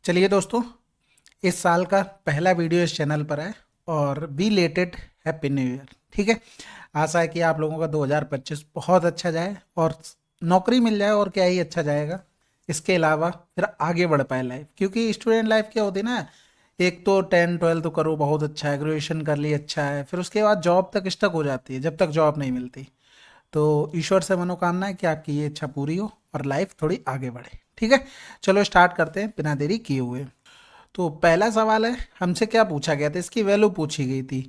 चलिए दोस्तों, इस साल का पहला वीडियो इस चैनल पर है और बी लेटेड हैप्पी न्यू ईयर। ठीक है। आशा है कि आप लोगों का 2025 बहुत अच्छा जाए और नौकरी मिल जाए और क्या ही अच्छा जाएगा। इसके अलावा फिर आगे बढ़ पाए लाइफ, क्योंकि स्टूडेंट लाइफ क्या होती है ना, एक तो 10 12 तो करो बहुत अच्छा है, ग्रेजुएशन कर ली अच्छा है, फिर उसके बाद जॉब तक स्टक हो जाती है जब तक जॉब नहीं मिलती। तो ईश्वर से मनोकामना है कि आपकी ये इच्छा पूरी हो और लाइफ थोड़ी आगे बढ़े। ठीक है, चलो स्टार्ट करते हैं बिना देरी किए हुए। तो पहला सवाल है, हमसे क्या पूछा गया था, इसकी वैल्यू पूछी गई थी।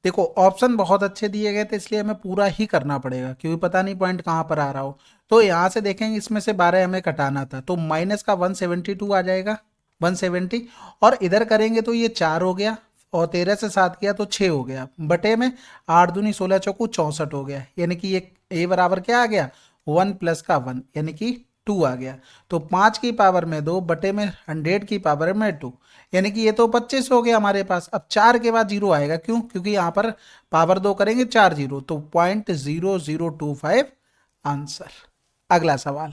देखो, ऑप्शन बहुत अच्छे दिए गए थे इसलिए हमें पूरा ही करना पड़ेगा, क्योंकि पता नहीं पॉइंट कहाँ पर आ रहा हो। तो यहाँ से देखेंगे, इसमें से 12 हमें कटाना था, तो माइनस का 172 आ जाएगा, 170। और इधर करेंगे तो ये 4 हो गया, और 13 से 7 किया तो 6 हो गया, बटे में 8 दूनी 16 चौकू 64 हो गया। यानी कि ये ए बराबर क्या आ गया, 1 प्लस का 1 यानी कि 2 आ गया। तो 5 की पावर में 2 बटे में 100 की पावर में 2, यानी कि ये तो 25 हो गया हमारे पास। अब 4 के बाद जीरो आएगा, क्यों? क्योंकि यहाँ पर पावर 2 करेंगे 4 जीरो, तो 0.0025 आंसर। अगला सवाल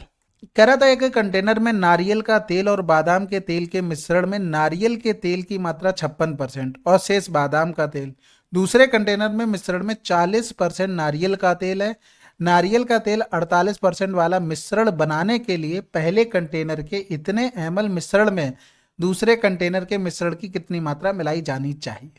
कह रहा था, एक कंटेनर में नारियल का तेल और बादाम के तेल के मिश्रण में नारियल के तेल की मात्रा 56% और शेष बादाम का तेल। दूसरे कंटेनर में मिश्रण में 40% नारियल का तेल है। नारियल का तेल 48% वाला मिश्रण बनाने के लिए पहले कंटेनर के इतने ml मिश्रण में दूसरे कंटेनर के मिश्रण की कितनी मात्रा मिलाई जानी चाहिए।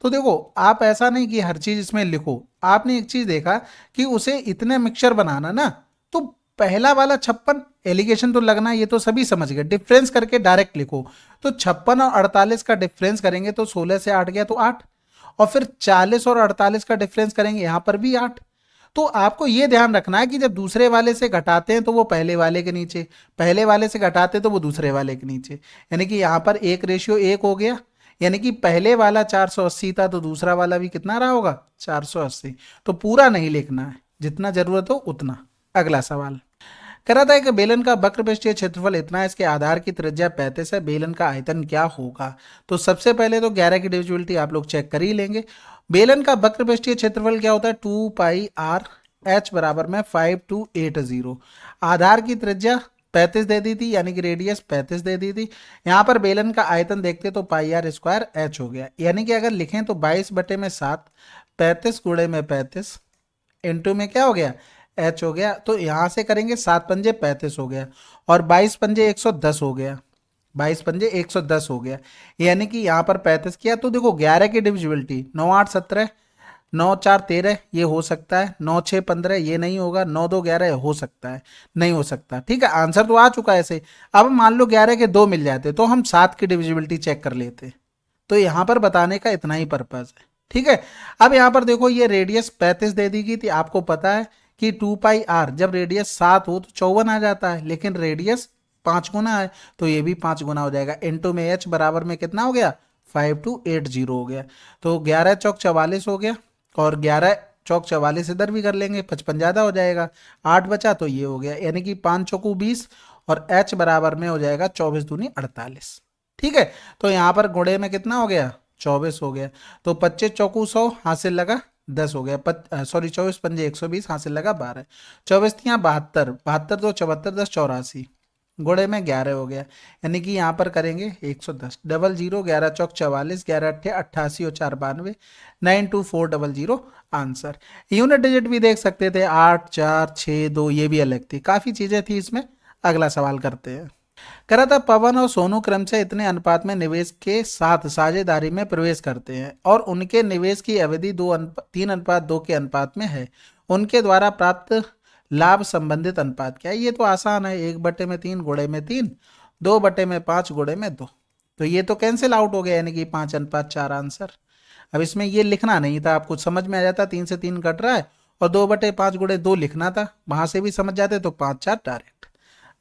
तो देखो, आप ऐसा नहीं कि हर चीज इसमें लिखो, आपने एक चीज देखा कि उसे इतने मिक्सचर बनाना ना, तो पहला वाला 56 एलिगेशन तो लगना, ये तो सभी समझ गए, डिफरेंस करके डायरेक्ट लिखो। तो 56 और 48 का डिफरेंस करेंगे तो 16 से 8 गया तो 8, और फिर 40 और 48 का डिफरेंस करेंगे यहां पर भी 8। तो आपको यह ध्यान रखना है कि जब दूसरे वाले से घटाते हैं तो वो पहले वाले के नीचे, पहले वाले से घटाते हैं तो वो दूसरे वाले के नीचे। यानी कि यहां पर 1:1 हो गया, यानी कि पहले वाला 480 था तो दूसरा वाला भी कितना रहा होगा, 480। तो पूरा नहीं लिखना है, जितना जरूरत हो उतना। अगला सवाल कह रहा था, एक बेलन का वक्रपृष्ठीय क्षेत्रफल इतना है, इसके आधार की त्रिज्या 35 है, बेलन का आयतन क्या होगा। तो सबसे पहले तो 11 की डिविजिबिलिटी आप लोग चेक कर ही लेंगे। बेलन का वक्रपृष्ठीय क्षेत्रफल क्या होता है, 2 पाई आर, एच बराबर में 5280। आधार की त्रिज्या 35 दे दी थी, यानी कि रेडियस 35 दे दी थी। यहाँ पर बेलन का आयतन देखते तो πr² h हो गया, यानी कि अगर लिखें तो 22/7, 35 × 35 इंटू में क्या हो गया, एच हो गया। तो यहां से करेंगे 7 पंजे 35 हो गया, और 22 पंजे 110 हो गया, 22 पंजे 110 हो गया। यानी कि यहाँ पर 35 किया तो देखो 11 की डिविजिबिलिटी, 9 8 17, 9 4 13 ये हो सकता है, 9 6 15 ये नहीं होगा, 9 2 11 हो सकता है, नहीं हो सकता। ठीक है, आंसर तो आ चुका है ऐसे। अब मान लो 11 के 2 मिल जाते तो हम 7 की डिविजिबिलिटी चेक कर लेते। तो यहां पर बताने का इतना ही पर्पज है। ठीक है, अब यहां पर देखो, ये रेडियस 35 दे दी गई थी, आपको पता है कि 2 पाई आर जब रेडियस 7 हो तो 54 आ जाता है, लेकिन रेडियस 5 गुना है, तो ये भी 5 गुना हो जाएगा। इंटू में एच बराबर में कितना हो गया, 5280 हो गया। तो 11 × 4 = 44 हो गया, और 11 × 4 = 44 इधर भी कर लेंगे, 55 ज्यादा हो जाएगा, 8 बचा तो ये हो गया, यानी कि 5 × 4 = 20, और एच बराबर में हो जाएगा 24 दूनी 48। ठीक है, तो यहां पर गुणे में कितना हो गया, 24 हो गया। तो 25 × 4 = 100, हासिल लगा 10 हो गया, सॉरी 24 पंजे 120, हासिल लगा 12, 24 × 3 = 72, 72 2 74, 10 84, गुणे में 11 हो गया। यानी कि यहाँ पर करेंगे 110, डबल जीरो, 11 × 4 = 44, 11 × 8 = 88 और 4 = 92, 92400 आंसर। यूनिट डिजिट भी देख सकते थे, 8 4 6 2, ये भी अलग थी, काफी चीजें थी इसमें। अगला सवाल करते हैं। कह रहा था, पवन और सोनू क्रम से इतने अनुपात में निवेश के साथ साझेदारी में प्रवेश करते हैं और उनके निवेश की अवधि 3:2 के अनुपात में है। उनके द्वारा प्राप्त लाभ संबंधित अनुपात क्या है। ये तो आसान है, 1/3 गुणे में 3, 2/5 गुणे में 2। तो ये तो कैंसिल आउट हो गया, यानी कि 5:4 आंसर। अब इसमें ये लिखना नहीं था, आपको समझ में आ जाता 3 से 3 कट रहा है, और 2/5 गुणे 2 लिखना था, वहां से भी समझ जाते तो 5 4 डायरेक्ट।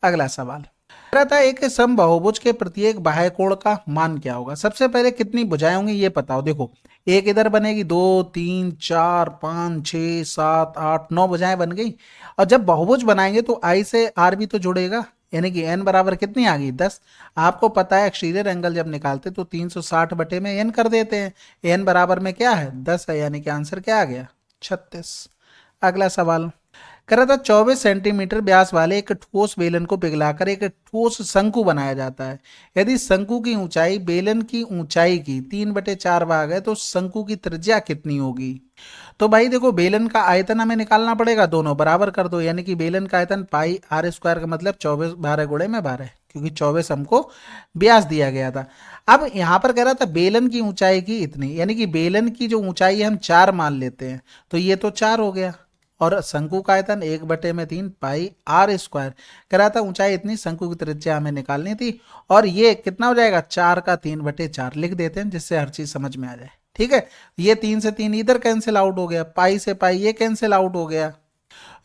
अगला सवाल कह रहा था, एक समबाहुभुज के प्रत्येक बाह्य कोण का मान क्या होगा। सबसे पहले कितनी भुजाएं होंगी ये बताओ। देखो, एक इधर बनेगी, 2 3 4 5 6 7 8 9 भुजाएं बन गई। और जब बहुभुज बनाएंगे तो आई से आर भी तो जुड़ेगा, यानी कि एन बराबर कितनी आ गई, 10। आपको पता है एक्सटीरियर एंगल जब निकालते तो 360 बटे में एन कर देते हैं, एन बराबर में क्या है, 10 है, यानी कि आंसर क्या आ गया, 36। अगला सवाल कह रहा था 24 सेंटीमीटर व्यास वाले एक ठोस बेलन को पिघलाकर एक ठोस शंकु बनाया जाता है। यदि शंकु की ऊंचाई बेलन की ऊंचाई की 3/4 भाग है तो शंकु की त्रिज्या कितनी होगी। तो भाई देखो, बेलन का आयतन हमें निकालना पड़ेगा, दोनों बराबर कर दो, यानी कि बेलन का आयतन पाई आर स्क्वायर का मतलब 24 12 गुणे में 12, क्योंकि 24 हमको व्यास दिया गया था। अब यहाँ पर कह रहा था बेलन की ऊंचाई की इतनी, यानी कि बेलन की जो ऊंचाई है हम 4 मान लेते हैं, तो ये तो 4 हो गया, और शंकु का आयतन 1/3 पाई आर स्क्वायर। कह रहा था ऊंचाई इतनी, शंकु की त्रिज्या हमें निकालनी थी, और ये कितना हो जाएगा, 4 का 3/4 लिख देते हैं, जिससे हर चीज समझ में आ जाए। ठीक है, ये 3 से 3 इधर कैंसिल आउट हो गया, पाई से पाई ये कैंसिल आउट हो गया,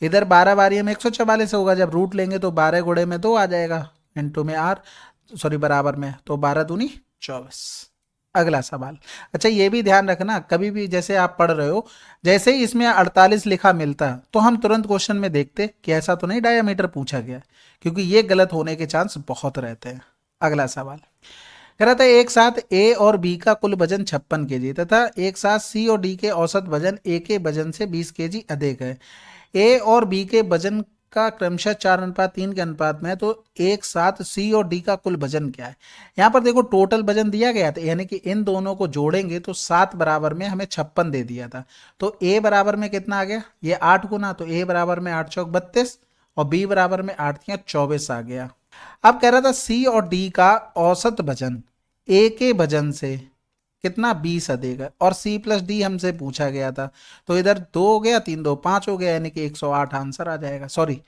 इधर 12 बारी में 144 होगा, जब रूट लेंगे तो 12 गुणे में 2 आ जाएगा, इंटू में आर, सॉरी बराबर में, तो 12 दूनी 24। अगला सवाल, अच्छा ये भी ध्यान रखना, कभी भी जैसे आप पढ़ रहे हो, जैसे ही इसमें 48 लिखा मिलता तो हम तुरंत क्वेश्चन में देखते कि ऐसा तो नहीं डायमीटर पूछा गया, क्योंकि ये गलत होने के चांस बहुत रहते हैं। अगला सवाल कह रहा था एक साथ ए और बी का कुल वजन 56 केजी तथा एक साथ सी और डी के औसत वजन ए के वजन से 20 केजी अधिक है। ए और बी के वजन का क्रमशः 4:3 के अनुपात में है, तो एक साथ सी और डी का कुल वजन क्या है। यहाँ पर देखो टोटल वजन दिया गया था, यानी कि इन दोनों को जोड़ेंगे तो 7 बराबर में हमें 56 दे दिया था, तो ए बराबर में कितना आ गया, ये 8 गुना, तो ए बराबर में 8 चौक 32 और बी बराबर में 8 तियां 24 आ गया। अब कह रहा था सी और डी का औसत वजन ए के वजन से कितना 20 अधिक है, और सी प्लस डी हमसे पूछा गया था, तो इधर 2 हो गया, 3 2 5 हो गया, यानी कि 108 आंसर आ जाएगा। सॉरी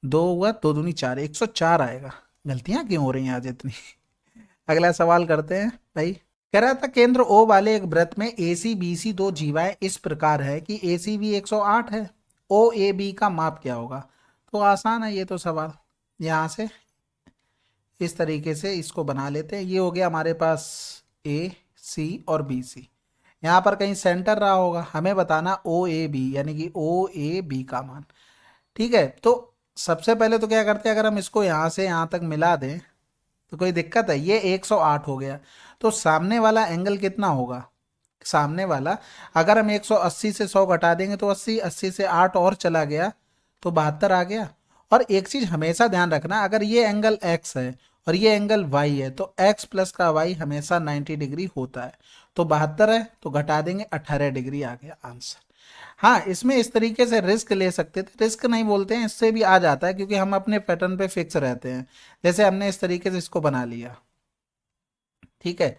2 हुआ, 2 दूनी 4, 104 आएगा। गलतियां क्यों हो रही हैं आज इतनी। अगला सवाल करते हैं भाई। कह रहा था केंद्र ओ वाले एक वृत्त में ए सी बी सी दो जीवाएं इस प्रकार है कि ए सी बी 108 है, ओ ए बी का माप क्या होगा। तो आसान है ये तो सवाल, यहाँ से इस तरीके से इसको बना लेते हैं। ये हो गया हमारे पास ए सी और बी सी, यहाँ पर कहीं सेंटर रहा होगा, हमें बताना ओ ए बी, यानी कि ओ ए बी का मान। ठीक है, तो सबसे पहले तो क्या करते हैं, अगर हम इसको यहाँ से यहाँ तक मिला दें तो कोई दिक्कत है, ये 108 हो गया, तो सामने वाला एंगल कितना होगा, सामने वाला अगर हम 180 से 100 घटा देंगे तो 80, 80 से 8 और चला गया तो 72 आ गया। और एक चीज हमेशा ध्यान रखना, अगर ये एंगल x है और ये एंगल y है तो x प्लस का y हमेशा 90 डिग्री होता है, तो 72 है तो घटा देंगे 18 डिग्री आ गया आंसर। हाँ, इसमें इस तरीके से रिस्क ले सकते थे, रिस्क नहीं बोलते हैं, इससे भी आ जाता है क्योंकि हम अपने पैटर्न पे फिक्स रहते हैं। जैसे हमने इस तरीके से इसको बना लिया, ठीक है।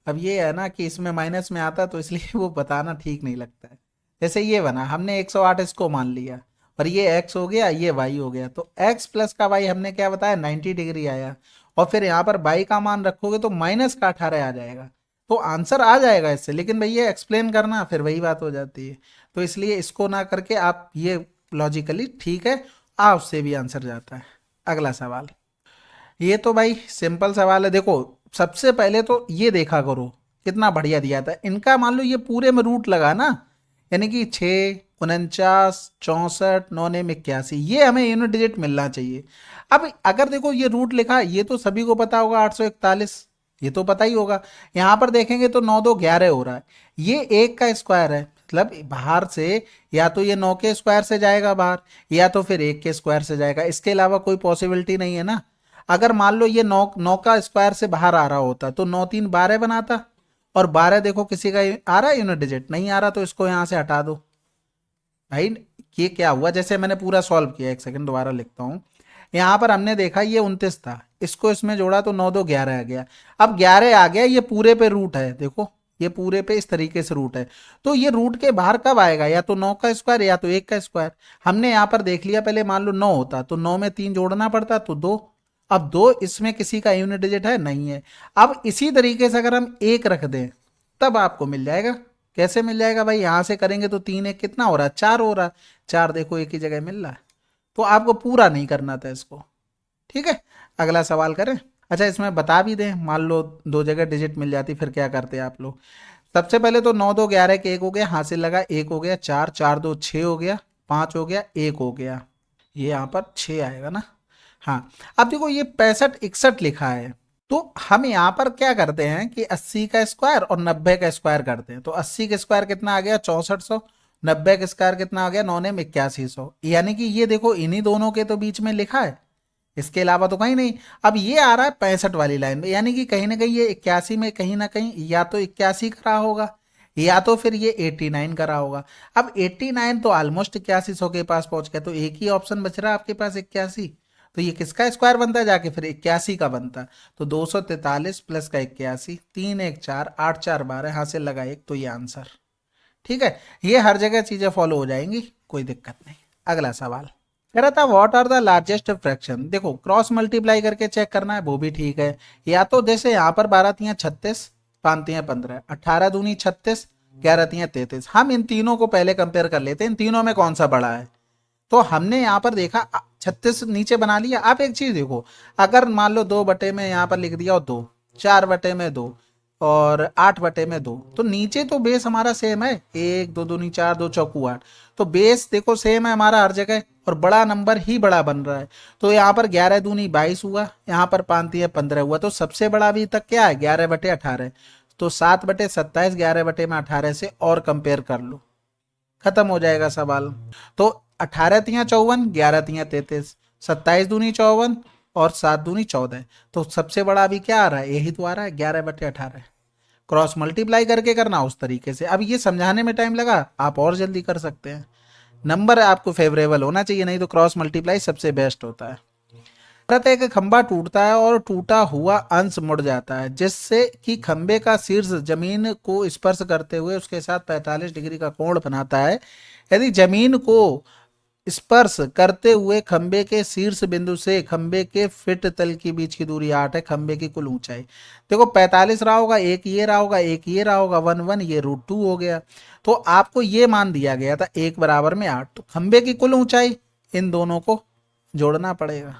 अब ये है ना कि इसमें माइनस में आता तो इसलिए वो बताना ठीक नहीं लगता है। जैसे ये बना, हमने 108 इसको मान लिया और ये x हो गया, ये y हो गया, तो x प्लस का y हमने क्या बताया 90 डिग्री आया, और फिर यहाँ पर y का मान रखोगे तो माइनस का 18 आ जाएगा, तो आंसर आ जाएगा इससे। लेकिन भैया एक्सप्लेन करना फिर वही बात हो जाती है, तो इसलिए इसको ना करके आप ये लॉजिकली ठीक है, आ उससे भी आंसर जाता है। अगला सवाल, ये तो भाई सिंपल सवाल है। देखो सबसे पहले तो ये देखा करो कितना बढ़िया दिया था इनका, मान लो ये पूरे में रूट लगा ना, यानी कि 6 49 64 9 9 81, ये हमें यूनिट डिजिट मिलना चाहिए। अब अगर देखो ये रूट लिखा, ये तो सभी को पता होगा 841, ये तो पता ही होगा। यहाँ पर देखेंगे तो 9 2 11 हो रहा है, ये 1 का स्क्वायर है, मतलब बाहर से या तो ये 9 के स्क्वायर से जाएगा बाहर, या तो फिर 1 के स्क्वायर से जाएगा, इसके अलावा कोई पॉसिबिलिटी नहीं है ना। अगर मान लो ये 9 का स्क्वायर से बाहर आ रहा होता तो 9 3 12 बनाता, और 12 देखो किसी का आ रहा है यूनिट डिजिट, नहीं आ रहा, तो इसको यहां से हटा दो भाई। ये क्या हुआ, जैसे मैंने पूरा सॉल्व किया, एक सेकंड दोबारा लिखता हूं। यहां पर हमने देखा ये 29 था, इसको इसमें जोड़ा तो 9 2 11 आ गया। अब 11 आ गया, ये पूरे पे रूट है, देखो ये पूरे पे इस तरीके से रूट है, तो ये रूट के बाहर कब आएगा, या तो 9 का स्क्वायर या तो 1 का स्क्वायर। हमने यहाँ पर देख लिया, पहले मान लो 9 होता तो 9 में 3 जोड़ना पड़ता तो 2, अब 2 इसमें किसी का यूनिट डिजिट है नहीं है। अब इसी तरीके से अगर हम 1 रख दें तब आपको मिल जाएगा। कैसे मिल जाएगा भाई, यहां से करेंगे तो 3 1 कितना हो रहा है, 4 हो रहा है, 4 देखो एक ही जगह मिल रहा है, तो आपको पूरा नहीं करना था इसको। ठीक है, अगला सवाल करें। अच्छा इसमें बता भी दें, मान लो 2 जगह डिजिट मिल जाती फिर क्या करते आप लोग। सबसे पहले तो 9 2 11 के 1 हो गया, हासिल लगा 1 हो गया, 4 4 2 6 हो गया, 5 हो गया, 1 हो गया, ये यहाँ पर 6 आएगा ना। हाँ, अब देखो ये 65 61 लिखा है, तो हम यहाँ पर क्या करते हैं कि 80 का स्क्वायर और 90 का स्क्वायर करते हैं, तो 80 का स्क्वायर कितना आ गया 6400, 90 का स्क्वायर कितना आ गया, 9 नेम 8100, यानी कि ये देखो इन्हीं दोनों के तो बीच में लिखा है, इसके अलावा तो कहीं नहीं। अब ये आ रहा है 65 वाली लाइन में, यानी कि कहीं ना कहीं ये 81 में कहीं ना कहीं या तो 81 करा होगा या तो फिर ये 89 करा होगा। अब 89 तो ऑलमोस्ट 8100 के पास पहुंच गया, तो एक ही ऑप्शन बच रहा है आपके पास 81। तो ये किसका स्क्वायर बनता है जाके, फिर 81 का बनता है। तो 243 प्लस का 81, 3 1 4 8 4 12, हाथ से लगा एक, तो ये आंसर। ठीक है, ये हर जगह चीजें फॉलो हो जाएंगी, कोई दिक्कत नहीं। अगला सवाल कह रहा था what are the largest fraction. देखो क्रॉस मल्टीप्लाई करके चेक करना है, वो भी ठीक है। या तो जैसे यहाँ पर 12 तियां 36, 5 तियां 15, 18 दूनी 36, 11 तियां 33, हम इन तीनों को पहले कंपेयर कर लेते हैं, इन तीनों में कौन सा बड़ा है। तो हमने यहाँ पर देखा 36 नीचे बना लिया। आप एक चीज देखो, अगर मान लो 2 बटे में यहाँ पर लिख दिया और 2, 4 बटे में 2 और 8 बटे में 2, तो नीचे तो बेस हमारा सेम है, 1 2 दूनी 4, 2 चौकू 8, तो बेस देखो सेम है हमारा हर जगह, और बड़ा नंबर ही बड़ा बन रहा है। तो यहाँ पर 11 दूनी 22 हुआ, यहाँ पर 5 तिया 15 हुआ, तो सबसे बड़ा अभी तक क्या है, 11/18। तो 7/27, 11/18 से और कंपेयर कर लो, खत्म हो जाएगा सवाल। तो 18 तिया 54, 11 तिया 33, 27 दूनी 54 और 7 दूनी 14, तो सबसे बड़ा अभी क्या आ रहा है, यही तो आ रहा है 11/18। क्रॉस मल्टीप्लाई करके करना उस तरीके से। अब ये समझाने में टाइम लगा, आप और जल्दी कर सकते हैं, नंबर आपको फेवरेबल होना चाहिए, नहीं तो क्रॉस मल्टीप्लाई सबसे बेस्ट होता है। कहता है कि खंबा टूटता है और टूटा हुआ अंश मुड़ जाता है, जिससे कि खंबे का शीर्ष जमीन को स्पर्श करते हुए उसके साथ 45 डिग्री का कोण बनाता है। यदि जमीन को स्पर्श करते हुए खंबे के शीर्ष बिंदु से खंबे के फिट तल के बीच की दूरी 8 है, खंबे की कुल ऊंचाई देखो 45 रहा होगा, एक ये रहा होगा, एक ये रहा होगा, 1 1, ये √2 हो गया। तो आपको ये मान दिया गया था 1 बराबर में 8, तो खंबे की कुल ऊंचाई, इन दोनों को जोड़ना पड़ेगा,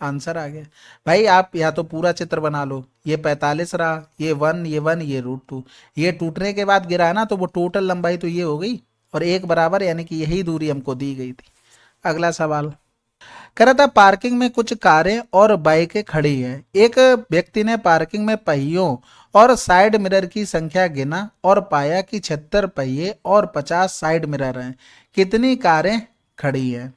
आंसर आ गया। भाई आप या तो पूरा चित्र बना लो, ये 45 रहा, ये 1 ये 1 ये √2, ये टूटने के बाद गिरा है ना, तो वो टोटल लंबाई तो ये हो गई, और एक बराबर यानी कि यही दूरी हमको दी गई थी। अगला सवाल कह रहा था पार्किंग में कुछ कारें और बाइकें खड़ी हैं। एक व्यक्ति ने पार्किंग में पहियों और साइड मिरर की संख्या गिना और पाया कि 76 पहिए और 50 साइड मिरर हैं। कितनी कारें खड़ी हैं।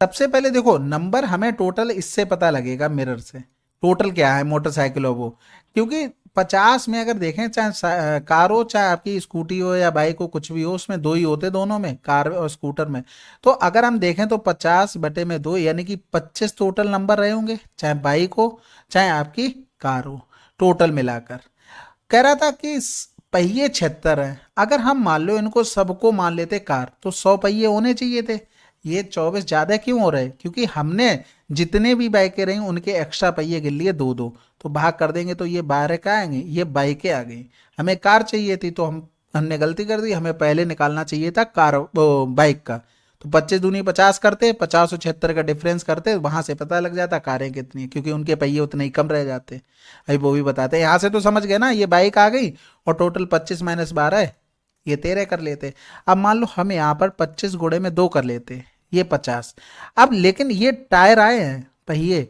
सबसे पहले देखो नंबर हमें टोटल इससे पता लगेगा, मिरर से टोटल क्या है मोटरसाइकिल हो वो, क्योंकि 50 में अगर देखें, चाहे कार हो चाहे आपकी स्कूटी हो या बाइक हो, कुछ भी हो, उसमें 2 ही होते दोनों में, कार और स्कूटर में। तो अगर हम देखें तो 50/2 यानी कि 25 टोटल नंबर रहे होंगे, चाहे बाइक हो चाहे आपकी कार हो, टोटल मिलाकर। कह रहा था कि पहिए 76 हैं, अगर हम मान लो इनको सबको मान लेते कार, तो 100 पहिए होने चाहिए थे। ये 24 ज्यादा क्यों हो रहे, क्योंकि हमने जितने भी बाइकें रही उनके एक्स्ट्रा पहिए गिन लिए 2 2, तो भाग कर देंगे तो ये 12 का आएंगे, ये बाइकें आ गई। हमें कार चाहिए थी, तो हमने गलती कर दी, हमें पहले निकालना चाहिए था कार बाइक का। तो 25 दूनी 50 करते, 50 और 76 का डिफरेंस करते, वहां से पता लग जाता कारें कितनी है, क्योंकि उनके पहिए उतने ही कम रह जाते। अभी वो भी बताते हैं, यहाँ से तो समझ गए ना, ये बाइक आ गई और टोटल 25 - 12 ये 13 कर लेते। अब मान लो हम यहाँ पर 25 गुणे में 2 कर लेते, ये 50। अब लेकिन ये टायर आए हैं पहिए,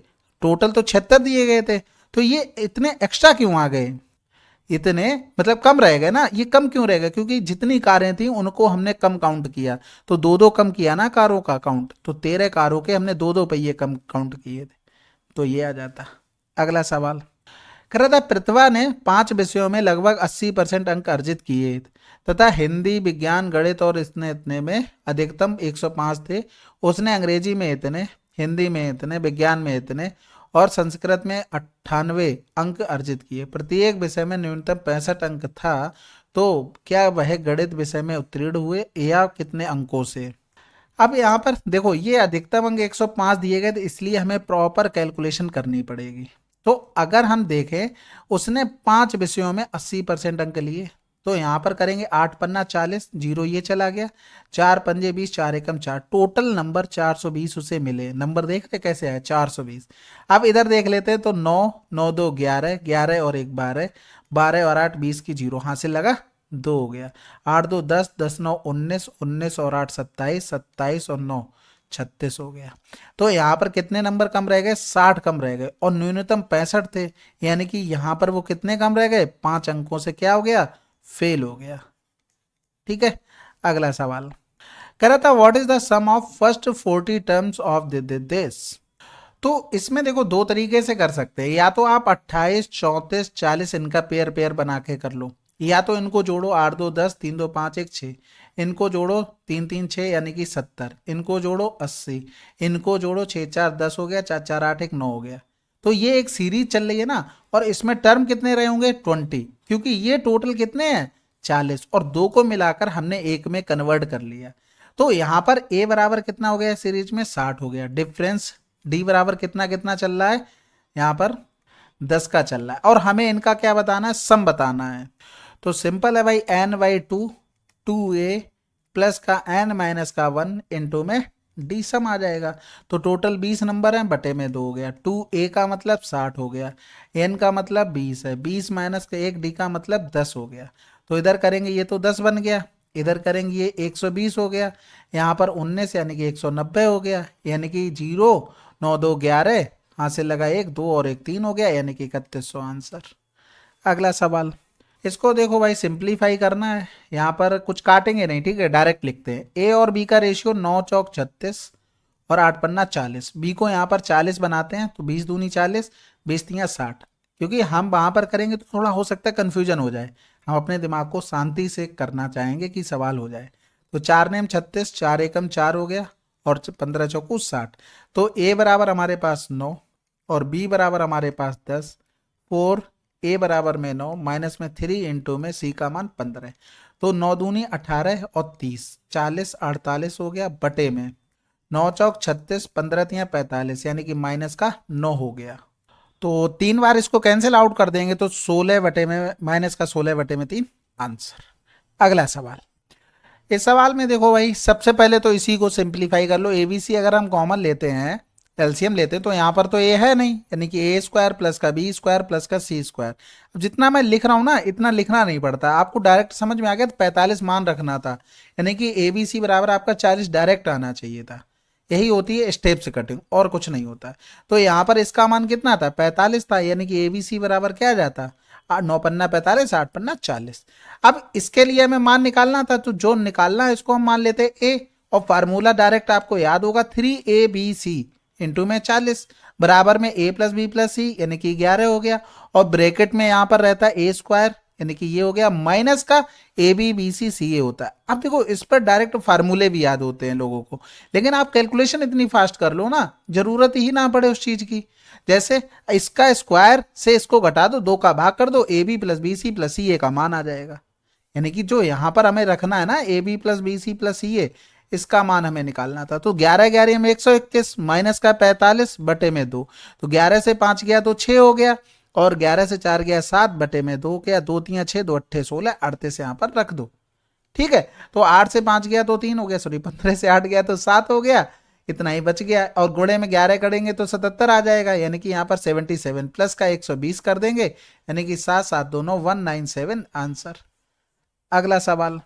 टोटल तो 76 दिए गए थे, तो ये इतने एक्स्ट्रा क्यों आ गए, इतने मतलब कम रह गए ना। ये कम क्यों रह गए, क्योंकि जितनी कारें थी उनको हमने कम काउंट किया, तो 2 2 कम किया ना कारों का काउंट, तो 13 कारों के हमने 2 2 पहिए कम काउंट किए थे, तो ये आ जाता। अगला सवाल कर रहा था प्रतिभा ने 5 विषयों में लगभग 80% अंक अर्जित किए तथा हिंदी विज्ञान गणित और इतने इतने में अधिकतम 105 थे। उसने अंग्रेजी में इतने, हिंदी में इतने, विज्ञान में इतने और संस्कृत में 98 अंक अर्जित किए। प्रत्येक विषय में न्यूनतम 65 अंक था, तो क्या वह गणित विषय में उत्तीर्ण हुए या कितने अंकों से। अब यहाँ पर देखो ये अधिकतम अंक 105 दिए गए, तो इसलिए हमें प्रॉपर कैलकुलेशन करनी पड़ेगी। तो अगर हम देखें उसने 5 विषयों में 80% अंक लिए, तो यहाँ पर करेंगे 8 पन्ना 40, जीरो ये चला गया, 4 पंजे 20, 4 एकम 4, टोटल नंबर 420 उसे मिले। नंबर देख रहे कैसे आए 420। अब इधर देख लेते हैं, तो 9 9 2 11, 11 और 1 12, 12 और 8 20 की जीरो हासिल लगा 2 हो गया, 8 2 10, 10 9 19, 19 और 8 27, 27 और 9 36 हो गया। तो यहाँ पर कितने नंबर कम रह गए, 60 कम रह गए, और न्यूनतम 65 थे, यानी कि यहाँ पर वो कितने कम रह गए, 5 अंकों से क्या हो गया, फेल हो गया। ठीक है, अगला सवाल कह रहा था what is the sum of first 40 terms of this. तो इसमें देखो दो तरीके से कर सकते हैं, या तो आप 28 34 40 इनका पेयर पेयर बना के कर लो, या तो इनको जोड़ो 8 2 10 3 2 5 1 6, इनको जोड़ो 3 3 6 यानी कि 70, इनको जोड़ो 80, इनको जोड़ो 6 4 10 हो गया, 4 4 8 1 9 हो गया। तो ये एक सीरीज चल रही है ना, और इसमें टर्म कितने रहे होंगे 20, क्योंकि ये टोटल कितने हैं 40 और दो को मिलाकर हमने एक में कन्वर्ट कर लिया। तो यहाँ पर ए बराबर कितना हो गया सीरीज में 60 हो गया, डिफरेंस डी बराबर कितना कितना चल रहा है यहाँ पर 10 का चल रहा है, और हमें इनका क्या बताना है सम बताना है। तो सिंपल है भाई n/2 2a प्लस का n माइनस का 1 इंटू में डी सम आ जाएगा। तो टोटल 20 नंबर है बटे में 2 हो गया, 2a का मतलब 60 हो गया, n का मतलब 20 है, 20 माइनस का 1 डी का मतलब 10 हो गया। तो इधर करेंगे ये तो 10 बन गया, इधर करेंगे ये 120 हो गया, यहाँ पर 19 यानी कि 190 हो गया, यानी कि 0 9 2 11 हाथ से लगा 1 2 और 1 3 हो गया, यानी कि 3100 आंसर। अगला सवाल इसको देखो भाई सिंप्लीफाई करना है, यहाँ पर कुछ काटेंगे नहीं, ठीक है डायरेक्ट लिखते हैं। ए और बी का रेशियो 9 चौक 36 और 8 पन्ना 40, बी को यहाँ पर 40 बनाते हैं तो 20 दूनी 40 20 तियाँ 60, क्योंकि हम वहाँ पर करेंगे तो थोड़ा हो सकता है कन्फ्यूजन हो जाए, हम अपने दिमाग को शांति से करना चाहेंगे कि सवाल हो जाए। तो 4 नेम 36 4 एकम 4 हो गया और 15 चौकू 60। तो ए बराबर हमारे पास 9 और बी बराबर हमारे पास 10, 4 ए बराबर में 9 माइनस में 3 इंटू में सी का मान 15। तो 9 दूनी 18 और 30 40 48 हो गया बटे में 9 चौक 36 15 तियाँ 45 यानी कि माइनस का 9 हो गया। तो 3 बार इसको कैंसिल आउट कर देंगे तो 16 बटे में माइनस का 16 बटे में 3 आंसर। अगला सवाल, इस सवाल में देखो भाई सबसे पहले तो इसी को सिंप्लीफाई कर लो। एबीसी अगर हम कॉमन लेते हैं एलसीएम लेते हैं तो यहाँ पर तो ए है नहीं, यानी कि ए स्क्वायर प्लस का बी स्क्वायर प्लस का सी स्क्वायर। अब जितना मैं लिख रहा हूँ ना इतना लिखना नहीं पड़ता, आपको डायरेक्ट समझ में आ गया तो 45 मान रखना था, यानी कि ए बी सी बराबर आपका 40 डायरेक्ट आना चाहिए था। यही होती है स्टेप से कटिंग और कुछ नहीं होता। तो यहाँ पर इसका मान कितना था 45 था, यानी कि ए बी सी बराबर क्या जाता 9 पन्ना 45 8 पन्ना 40। अब इसके लिए हमें मान निकालना था, तो जो निकालना है इसको हम मान लेते ए, और फार्मूला डायरेक्ट आपको याद होगा 3abc इंटू में 40 बराबर में a प्लस बी प्लस सी यानी कि 11 हो गया, और ब्रैकेट में यहाँ पर रहता है ए स्क्वायर यानी कि ये हो गया माइनस का ए बी बी सी सी ए होता है। अब देखो इस पर डायरेक्ट फार्मूले भी याद होते हैं लोगों को, लेकिन आप कैलकुलेशन इतनी फास्ट कर लो ना जरूरत ही ना पड़े उस चीज की। जैसे इसका स्क्वायर से इसको घटा दो, 2 का भाग कर दो, A B plus B C plus C A का मान आ जाएगा। यानी कि जो यहाँ पर हमें रखना है ना A B plus B C plus C A, इसका मान हमें निकालना था। तो 11 11 में 121 माइनस का 45 बटे में 2, तो 11 से 5 गया तो 6 हो गया, और 11 से 4 गया 7 बटे में 2 गया, 2 3 6 2 8 16 38 यहाँ पर रख दो, ठीक है। तो 8 से 5 गया तो 3 हो गया, सॉरी 15 से 8 गया तो 7 हो गया, इतना ही बच गया। और गुणे में 11 करेंगे तो 77 आ जाएगा, यानी कि यहाँ पर 77 प्लस का 120 कर देंगे, यानी कि 7 7 दोनों 197 आंसर। अगला सवाल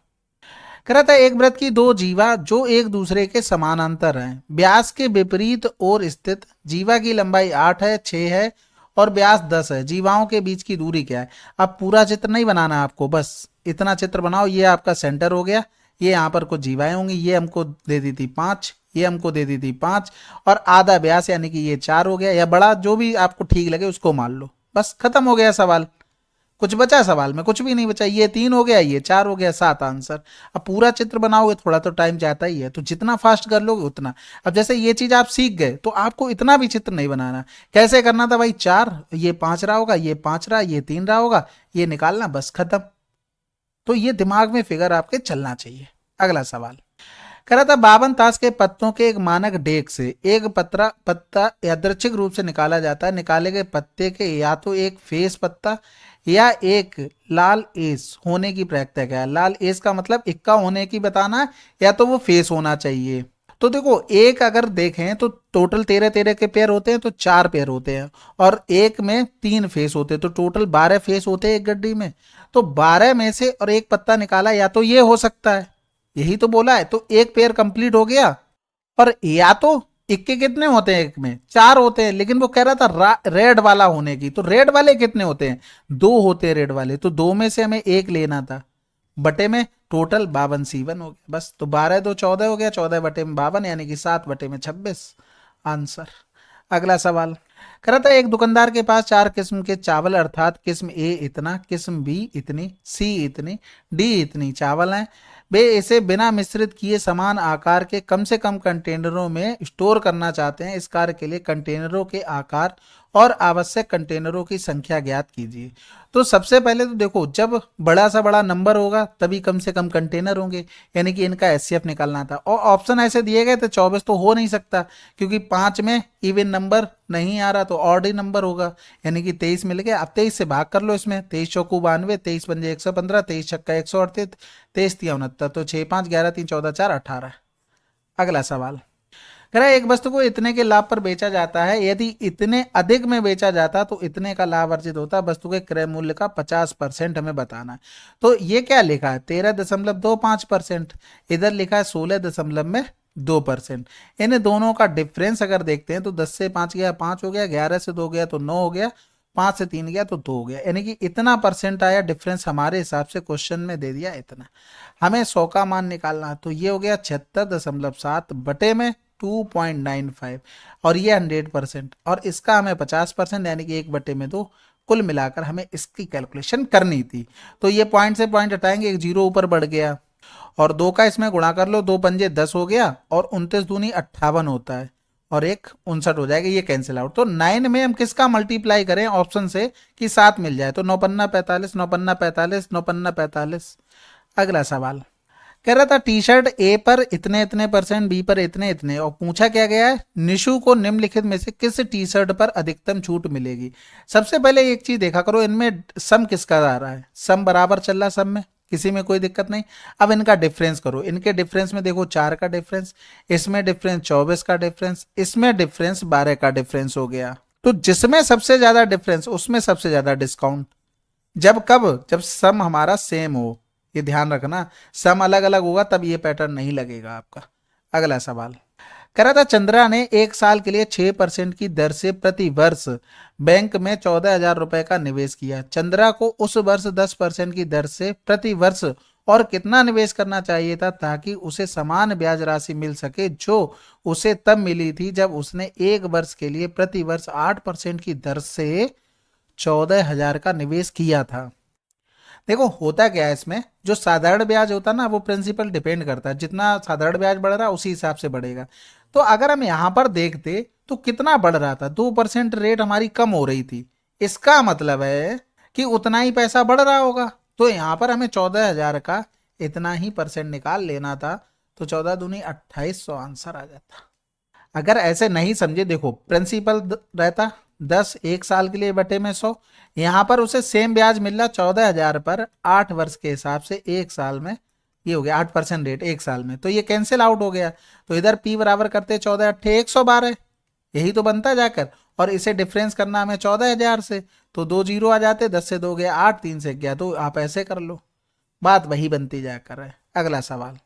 कह रहा था एक वृत्त की दो जीवा जो एक दूसरे के समानांतर हैं, व्यास के विपरीत ओर स्थित, जीवा की लंबाई 8 है 6 है और व्यास 10 है, जीवाओं के बीच की दूरी क्या है। अब पूरा चित्र नहीं बनाना आपको, बस इतना चित्र बनाओ, ये आपका सेंटर हो गया, ये यहाँ पर कुछ जीवाएं होंगी, ये हमको दे दी थी 5, ये हमको दे दी थी 5 और आधा व्यास यानी कि ये 4 हो गया, या बड़ा जो भी आपको ठीक लगे उसको मान लो, बस खत्म हो गया सवाल। कुछ बचा सवाल में? कुछ भी नहीं बचा, ये 3 हो गया ये 4 हो गया 7 आंसर। अब पूरा चित्र बनाओगे थोड़ा तो टाइम जाता ही है, तो जितना फास्ट कर लोगे उतना। अब जैसे ये चीज आप सीख गए तो आपको इतना भी चित्र नहीं बनाना। कैसे करना था भाई, 4 ये 5 रहा होगा, ये 5 रहा, ये 3 रहा होगा, ये निकालना, बस खत्म। तो ये दिमाग में फिगर आपके चलना चाहिए। अगला सवाल कह रहा था 52 ताश के पत्तों के एक मानक डेक से एक पत्ता यादृच्छिक रूप से निकाला जाता है, निकाले गए पत्ते के या तो एक फेस पत्ता या एक लाल एस होने की प्रक्रिया क्या है। लाल एस का मतलब इक्का होने की बताना है, या तो वो फेस होना चाहिए। तो देखो एक अगर देखें तो टोटल 13 13 के पेयर होते हैं, तो 4 पेयर होते हैं, और एक में 3 फेस होते हैं, तो टोटल 12 फेस होते हैं एक गड्डी में। तो 12 में से और एक पत्ता निकाला, या तो ये हो सकता है, यही तो बोला है, तो एक पेयर कंप्लीट हो गया। और या तो इक्के कितने होते हैं, एक में 4 होते हैं, लेकिन वो कह रहा था रेड वाला होने की, तो रेड वाले कितने होते हैं 2 होते हैं रेड वाले, तो 2 में से हमें एक लेना था, बटे में टोटल 52C1 हो गया बस। तो 12 2 14 हो गया, 14 बटे में 52 यानी कि 7 बटे में 26 आंसर। अगला सवाल कह रहा था एक दुकानदार के पास 4 किस्म के चावल अर्थात किस्म ए इतना, किस्म बी इतनी, सी इतनी, डी इतनी चावल हैं। वे इसे बिना मिश्रित किए समान आकार के कम से कम कंटेनरों में स्टोर करना चाहते हैं। इस कार्य के लिए कंटेनरों के आकार और आवश्यक कंटेनरों की संख्या ज्ञात कीजिए। तो सबसे पहले तो देखो, जब बड़ा सा बड़ा नंबर होगा तभी कम से कम कंटेनर होंगे, यानी कि इनका एचसीएफ निकालना था। और ऑप्शन ऐसे दिए गए थे 24 तो हो नहीं सकता, क्योंकि 5 में इवन नंबर नहीं आ रहा तो ऑड ही नंबर होगा, यानी कि 23 मिल गया। अब 23 से भाग कर लो इसमें, 23 चौकू 92, 23 पंजे 115, 23 छक्का 138, 23 तिया 69, तो 6 5 11 3 14 4 18। अगला सवाल कह रहा है एक वस्तु को इतने के लाभ पर बेचा जाता है, यदि इतने अधिक में बेचा जाता तो इतने का लाभ अर्जित होता। वस्तु के क्रय मूल्य का 50% हमें बताना है। तो ये क्या लिखा है 13.25%, इधर लिखा है 16.2%। इन दोनों का डिफरेंस अगर देखते हैं तो 10 से 5 गया 5 हो गया, 11 से 2 गया तो 9 हो गया, 5 से 3 गया तो 2 हो गया, यानी कि इतना परसेंट आया डिफरेंस। हमारे हिसाब से क्वेश्चन में दे दिया इतना, हमें 100 का मान निकालना है। तो ये हो गया 76.7 बटे में 2.95, और ये 100%, और इसका हमें 50% यानी कि 1/2। कुल मिलाकर हमें इसकी कैलकुलेशन करनी थी। तो ये पॉइंट से पॉइंट हटाएंगे, एक जीरो ऊपर बढ़ गया, और 2 का इसमें गुणा कर लो, 2 पंजे 10 हो गया, और 29 दूनी 58 होता है, और एक 59 हो जाएगा, ये कैंसिल आउट। तो 9 में हम किसका मल्टीप्लाई करें ऑप्शन से कि 7 मिल जाए, तो 9 पन्ना 45, 9 पन्ना 45, 9 पन्ना 45। अगला सवाल कह रहा था टी शर्ट ए पर इतने इतने परसेंट, बी पर इतने इतने, और पूछा क्या गया है निशु को निम्नलिखित में से किस टी शर्ट पर अधिकतम छूट मिलेगी। सबसे पहले एक चीज देखा करो, इनमें सम किसका आ रहा है, सम बराबर चल रहा है, सब में किसी में कोई दिक्कत नहीं। अब इनका डिफरेंस करो, इनके डिफरेंस में देखो 4 का डिफरेंस, इसमें डिफरेंस 24 का डिफरेंस, इसमें डिफरेंस 12 का डिफरेंस हो गया। तो जिसमें सबसे ज्यादा डिफरेंस उसमें सबसे ज्यादा डिस्काउंट। जब कब, जब सम हमारा सेम हो, ये ध्यान रखना, सम अलग अलग होगा तब ये पैटर्न नहीं लगेगा आपका। अगला सवाल कह रहा था चंद्रा ने 1 साल के लिए 6% की दर से प्रति वर्ष बैंक में 14,000 रुपए का निवेश किया। चंद्रा को उस वर्ष 10% की दर से प्रति वर्ष और कितना निवेश करना चाहिए था ताकि उसे समान ब्याज राशि मिल सके जो उसे तब मिली थी जब उसने 1 वर्ष के लिए प्रति वर्ष 8% की दर से 14,000 का निवेश किया था। देखो होता क्या है इसमें, जो साधारण ब्याज होता है ना वो प्रिंसिपल डिपेंड करता है, जितना साधारण ब्याज बढ़ रहा है उसी हिसाब से बढ़ेगा। तो अगर हम यहाँ पर देखते तो कितना बढ़ रहा था, 2% रेट हमारी कम हो रही थी, इसका मतलब है कि उतना ही पैसा बढ़ रहा होगा। तो यहाँ पर हमें 14,000 का इतना ही परसेंट निकाल लेना था, तो 14 दूनी 2800 आंसर आ जाता। अगर ऐसे नहीं समझे, देखो प्रिंसिपल रहता 10 1 साल के लिए बटे में 100, यहाँ पर उसे सेम ब्याज मिल रहा 14,000 पर 8 वर्ष के हिसाब से 1 साल में, ये हो गया 8% रेट 1 साल में, तो ये कैंसिल आउट हो गया। तो इधर पी बराबर करते 14 अट्ठे 112, यही तो बनता जाकर, और इसे डिफरेंस करना हमें 14,000 से, तो 2 जीरो आ जाते, 10 से 2 गया 8, 3 से गया, तो आप ऐसे कर लो, बात वही बनती जाकर है। अगला सवाल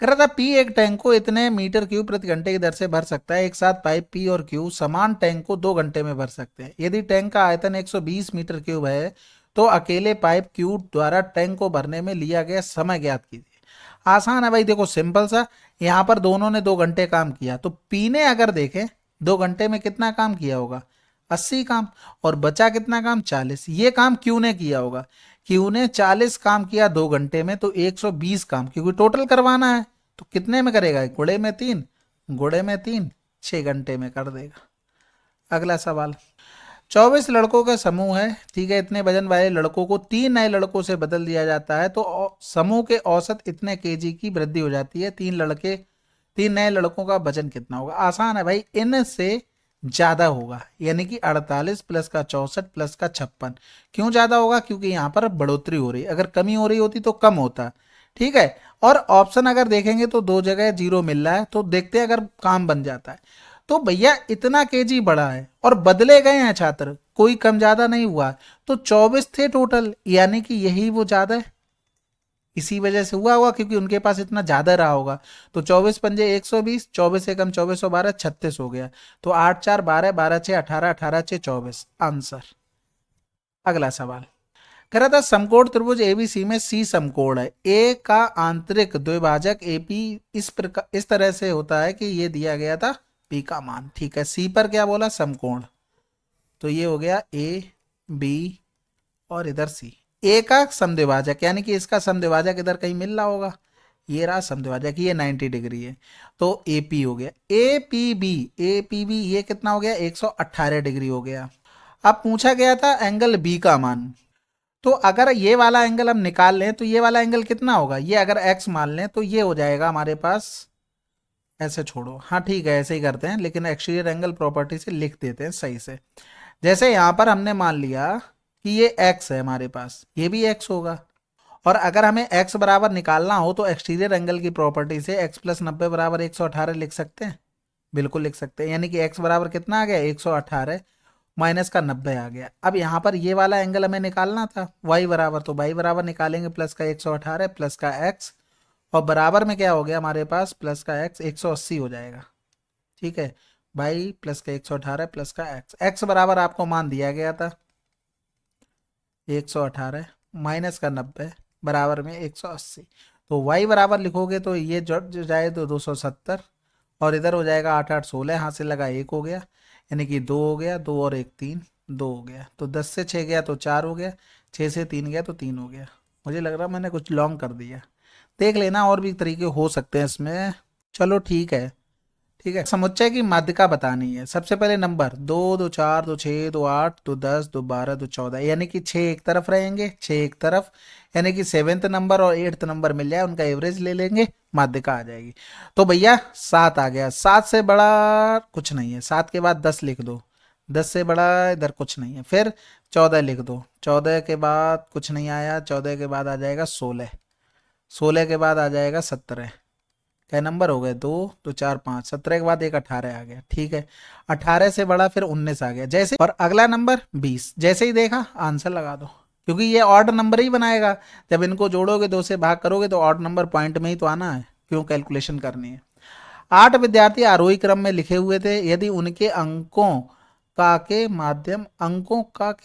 कह रहा था पी एक टैंक को इतने मीटर क्यूब प्रति घंटे की दर से भर सकता है। एक साथ पाइप पी और क्यू समान टैंक को 2 घंटे में भर सकते हैं। यदि टैंक का आयतन 120 मीटर क्यूब है तो अकेले पाइप क्यू द्वारा टैंक को भरने में लिया गया समय ज्ञात कीजिए। आसान है भाई, देखो सिंपल सा, यहाँ पर दोनों ने 2 घंटे काम किया, तो पी ने अगर देखें 2 घंटे में कितना काम किया होगा, 80 काम, और बचा कितना काम 40। ये काम क्यू ने किया होगा, क्यू ने 40 काम किया 2 घंटे में, तो 120 काम, क्योंकि टोटल करवाना है तो कितने में करेगा, गुणे में 3, गुणे में 3, 6 घंटे में कर देगा। अगला सवाल 24 लड़कों का समूह है, ठीक है, इतने वजन वाले लड़कों को 3 नए लड़कों से बदल दिया जाता है तो समूह के औसत इतने केजी की वृद्धि हो जाती है। 3 नए लड़कों का वजन कितना होगा। आसान है भाई, इनसे ज्यादा होगा, यानी कि 48 प्लस का 64 प्लस का 56। क्यों ज्यादा होगा, क्योंकि यहाँ पर बढ़ोतरी हो रही है, अगर कमी हो रही होती तो कम होता, ठीक है। और ऑप्शन अगर देखेंगे तो 2 जगह जीरो मिल रहा है, तो देखते हैं अगर काम बन जाता है। तो भैया इतना केजी बढ़ा है और बदले गए हैं छात्र, कोई कम ज्यादा नहीं हुआ, तो 24 थे टोटल, यानी कि यही वो ज्यादा है, इसी वजह से हुआ होगा क्योंकि उनके पास इतना ज्यादा रहा होगा। तो 24 पंजे 120, 24 से कम 2412, 36 हो गया, तो 8 4 12, 12 6 18, 18 6 24 आंसर। अगला सवाल कह रहा था समकोण त्रिभुज एबीसी में सी समकोण है, ए का आंतरिक द्विभाजक एपी इस प्रकार इस तरह से होता है कि ये दिया गया था पी का मान। ठीक है, सी पर क्या बोला, समकोण, तो ये हो गया ए बी और इधर सी। ए का समद्विभाजक यानी कि इसका समद्विभाजक इधर कहीं मिल रहा होगा, ये रहा समद्विभाजक, ये 90 डिग्री है, तो एपी हो गया। एपीबी ये कितना हो गया, 118 डिग्री हो गया। अब पूछा गया था एंगल बी का मान, तो अगर ये वाला एंगल हम निकाल लें तो ये वाला एंगल कितना होगा, ये अगर x मान लें तो ये हो जाएगा हमारे पास, ऐसे छोड़ो, हाँ ठीक है ऐसे ही करते हैं, लेकिन एक्सटीरियर एंगल प्रॉपर्टी से लिख देते हैं सही से। जैसे यहाँ पर हमने मान लिया कि ये x है हमारे पास, ये भी x होगा, और अगर हमें x बराबर निकालना हो तो एक्सटीरियर एंगल की प्रॉपर्टी से x प्लस 90 बराबर 118 लिख सकते हैं, बिल्कुल लिख सकते हैं। यानी कि x बराबर कितना आ गया, 118 माइनस का 90 आ गया। अब यहाँ पर ये वाला एंगल हमें निकालना था y बराबर, तो y बराबर निकालेंगे प्लस का 118 प्लस का x, और बराबर में क्या हो गया हमारे पास, प्लस का x 180 हो जाएगा। ठीक है, y प्लस का 118 प्लस का x बराबर आपको मान दिया गया था 118 माइनस का 90 बराबर में 180, तो y बराबर लिखोगे तो ये जुड़ जाए तो 270, और इधर हो जाएगा 8 8 16, यहाँ से लगा 1 हो गया, यानी कि 2 हो गया, 2 और 1 3, 2 हो गया, तो 10 से 6 गया तो 4 हो गया, 6 से 3 गया तो 3 हो गया। मुझे लग रहा मैंने कुछ लॉन्ग कर दिया, देख लेना और भी तरीके हो सकते हैं इसमें। चलो ठीक है, ठीक है। समुच्चय की माध्यिका बतानी है। सबसे पहले नंबर 2 2 4 2 6 2 8 2 10 2 12 2 14, यानी कि 6 एक तरफ रहेंगे, 6 एक तरफ, यानी कि 7th नंबर और 8th नंबर मिल जाए, उनका एवरेज ले लेंगे, माध्यिका आ जाएगी। तो भैया 7 आ गया, 7 से बड़ा कुछ नहीं है, 7 के बाद 10 लिख दो, 10 से बड़ा इधर कुछ नहीं है, फिर 14 लिख दो, 14 के बाद कुछ नहीं आया, 14 के बाद आ जाएगा 16, 16 के बाद आ जाएगा 17, क्या नंबर हो गए, 2 2 4 5, 17 के बाद एक 18 आ गया। ठीक है, 18 से बड़ा फिर 19 आ गया, जैसे, और अगला नंबर 20, जैसे ही देखा आंसर लगा दो, क्योंकि ये ऑड नंबर ही बनाएगा, जब इनको जोड़ोगे 2 से भाग करोगे तो ऑड नंबर पॉइंट में ही तो आना है, क्यों कैलकुलेशन करनी है। 8 विद्यार्थी आरोही क्रम में लिखे हुए थे, यदि उनके अंकों का के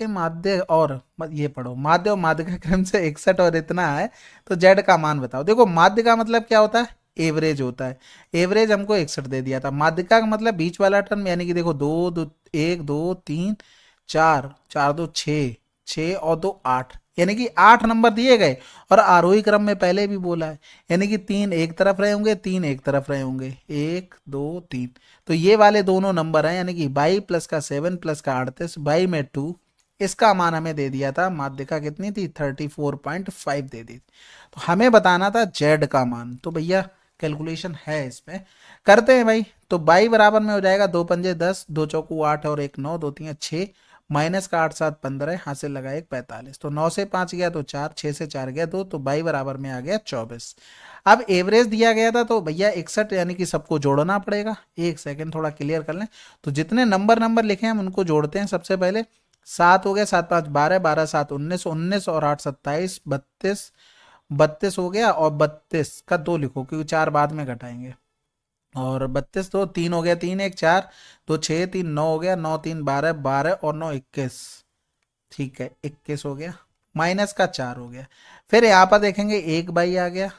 माध्य और ये पढ़ो, माध्य और माध्य का क्रम से 61 और इतना है, तो जेड का मान बताओ। देखो माध्य का मतलब क्या होता है, एवरेज होता है, एवरेज हमको 61 दे दिया था। माध्यिका का मतलब बीच वाला टर्म, यानी कि देखो 2 2 1 2 3 4 4 2 6 6 और 2 8, यानी कि 8 नंबर दिए गए, और आरोही क्रम में पहले भी बोला है, यानी कि 3 एक तरफ रहे होंगे, 3 एक तरफ रहे होंगे, 1 2 3, तो ये वाले दोनों नंबर हैं, यानी कि 22 प्लस का 7 प्लस का 38 22 में 2, इसका मान हमें दे दिया था, माध्यिका कितनी थी 34.5 दे दी, तो हमें बताना था जेड का मान। तो भैया कैलकुलेशन है इसमें, करते हैं भाई। तो बाई बराबर में हो जाएगा 2 पंजे 10, 2 चौकू 8 और 1 9, 2 3 6, माइनस का 8 7 15, यहाँ से लगा 1 45, तो 9 से 5 गया तो 4, 6 से 4 गया 2, तो बाई बराबर में आ गया 24। अब एवरेज दिया गया था तो भैया 61, यानी कि सबको जोड़ना पड़ेगा। एक सेकेंड थोड़ा क्लियर कर लें, तो जितने नंबर लिखे हैं हम उनको जोड़ते हैं। सबसे पहले 7 हो गया, 7 5 12, 12 7 19, 19 और 8 27, 32, 32 हो गया, और 32 का 2 लिखो क्योंकि 4 बाद में घटाएंगे, और 32 तो 3 हो गया, 3 1 4 2 6 3 9 हो गया, 9 3 12, 12 और 9 21, ठीक है 21 हो गया, माइनस का 4 हो गया। फिर यहाँ पर देखेंगे 1 बाई आ गया,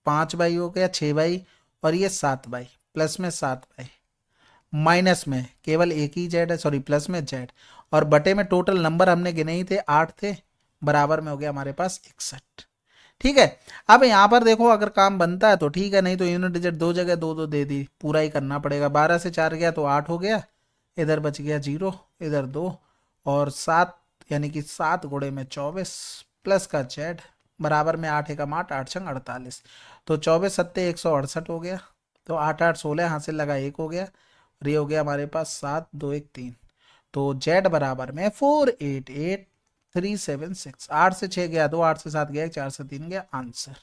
5 बाई हो गया, 6 बाई, और ये 7 बाई, प्लस में 7 बाई, माइनस में केवल एक ही जेड है, सॉरी प्लस में जेड, और बटे में टोटल नंबर हमने गिने ही थे 8 थे, बराबर में हो गया हमारे पास 61। ठीक है, अब यहाँ पर देखो अगर काम बनता है तो ठीक है, नहीं तो यूनिट डिजिट 2 जगह 2 2 दे दी, पूरा ही करना पड़ेगा। 12 से 4 गया तो 8 हो गया, इधर बच गया 0, इधर 2 और 7, यानी कि 7 गुणे में 24 प्लस का जेड, बराबर में 8 एकम 8 8 छंग 48, तो 24 सत्ते 168 हो गया, तो 8 8 16, यहाँ से लगा 1 हो गया, और ये हो गया हमारे पास 7 2 1 3, तो जेड बराबर में 488376। 8 से 6 गया 2, 8 से 7 गया 4 से 3 गया, आंसर।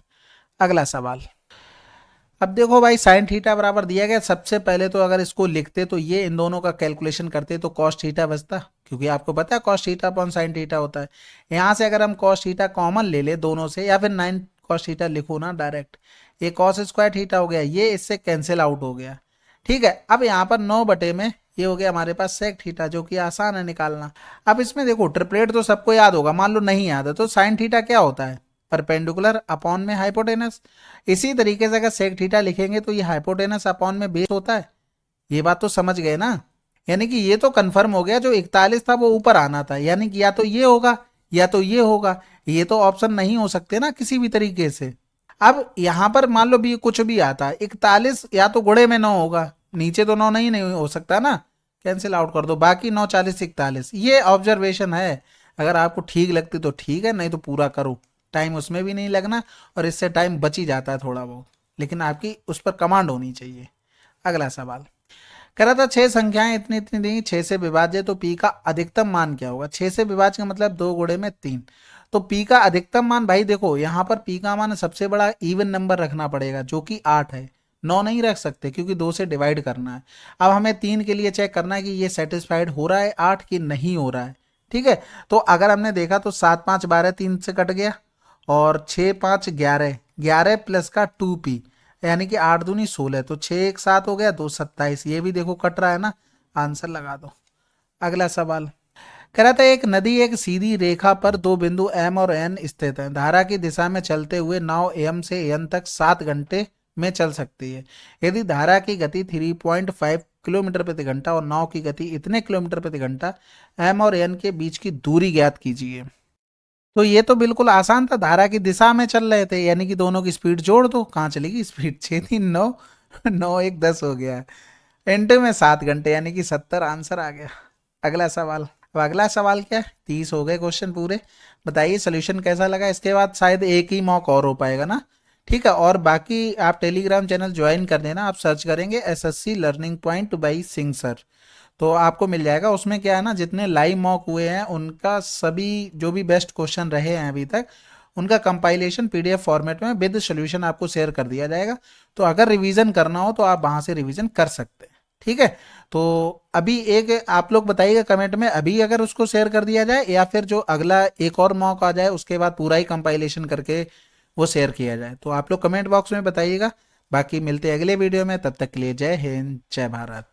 अगला सवाल, अब देखो भाई साइन थीटा बराबर दिया गया। सबसे पहले तो अगर इसको लिखते तो ये इन दोनों का कैलकुलेशन करते तो कॉस थीटा बचता, क्योंकि आपको पता है cos theta upon sine theta होता है। यहाँ से अगर हम कॉस थीटा कॉमन ले ले दोनों से, या फिर 9 कॉस थीटा लिखो ना डायरेक्ट, ये कॉस स्क्वायर थीटा हो गया, ये इससे कैंसिल आउट हो गया। ठीक है, अब यहाँ पर 9 बटे में ये हो गया हमारे पास सेक थीटा, जो कि आसान है निकालना। अब इसमें देखो ट्रिपलेट तो सबको याद होगा, मान लो नहीं याद है तो साइन थीटा क्या होता है, परपेंडिकुलर अपॉन में हाइपोटेनस। इसी तरीके से अगर सेक थीटा लिखेंगे तो ये हाइपोटेनस अपॉन में बेस होता है। ये बात तो समझ गए ना। यानी कि ये तो कंफर्म हो गया, जो 41 था वो ऊपर आना था, यानी कि या तो ये होगा या तो ये होगा, ये तो ऑप्शन नहीं हो सकते ना किसी भी तरीके से। अब यहां पर मान लो भी कुछ भी आता है, 41 या तो गुणे में 9 होगा, नीचे तो 9 नहीं हो सकता ना, कैंसिल आउट कर दो, बाकी 9 40 41। ये ऑब्जर्वेशन है, अगर आपको ठीक लगती तो ठीक है, नहीं तो पूरा करो, टाइम उसमें भी नहीं लगना और इससे टाइम बच ही जाता है थोड़ा बहुत, लेकिन आपकी उस पर कमांड होनी चाहिए। अगला सवाल कह रहा था, छह संख्याएं इतनी इतनी दी, छह से विभाज्य, तो पी का अधिकतम मान क्या होगा। छह से विभाज्य का मतलब 2 गुणे में 3, तो पी का अधिकतम मान, भाई देखो यहाँ पर पी का मान सबसे बड़ा इवन नंबर रखना पड़ेगा, जो कि 8 है। 9 नहीं रख सकते क्योंकि 2 से डिवाइड करना है। अब हमें 3 के लिए चेक करना है कि ये सेटिस्फाइड हो रहा है 8 की नहीं हो रहा है। ठीक है, तो अगर हमने देखा तो 7 5 12 3 से कट गया, और 6 5 11, 11 प्लस का 2p, यानी कि 8 दूनी 16, तो 6 एक 7 हो गया, 2 27, ये भी देखो कट रहा है ना, आंसर लगा दो। अगला सवाल कह रहा था, एक नदी एक सीधी रेखा पर दो बिंदु एम और एन स्थित है, धारा की दिशा में चलते हुए नाव एम से एन तक 7 घंटे में चल सकती है। यदि धारा की गति 3.5 किलोमीटर प्रति घंटा और नाव की गति इतने किलोमीटर प्रति घंटा, एम और एन के बीच की दूरी ज्ञात कीजिए। तो ये तो बिल्कुल आसान था, धारा की दिशा में चल रहे थे, यानी कि दोनों की स्पीड जोड़ दो, कहाँ चलेगी स्पीड, 6 3 9, 9 1 10 हो गया। इंटू में 7 घंटे, यानी कि 70, आंसर आ गया। अगला सवाल, अब अगला सवाल क्या है, 30 हो गए क्वेश्चन पूरे। बताइए सोल्यूशन कैसा लगा, इसके बाद शायद एक ही मॉक और हो पाएगा ना। ठीक है, और बाकी आप टेलीग्राम चैनल ज्वाइन कर देना, आप सर्च करेंगे SSC learning point by Singh sir, तो आपको मिल जाएगा। उसमें क्या है ना, जितने लाइव मॉक हुए हैं उनका सभी जो भी बेस्ट क्वेश्चन रहे हैं अभी तक, उनका कंपाइलेशन पीडीएफ फॉर्मेट में विद सोल्यूशन आपको शेयर कर दिया जाएगा। तो अगर रिवीजन करना हो तो आप वहां से रिवीजन कर सकते हैं। ठीक है, तो अभी एक आप लोग बताइएगा कमेंट में, अभी अगर उसको शेयर कर दिया जाए या फिर जो अगला एक और मॉक आ जाए उसके बाद पूरा ही कंपाइलेशन करके वो शेयर किया जाए, तो आप लोग कमेंट बॉक्स में बताइएगा। बाकी मिलते हैं अगले वीडियो में, तब तक के लिए जय हिंद जय भारत।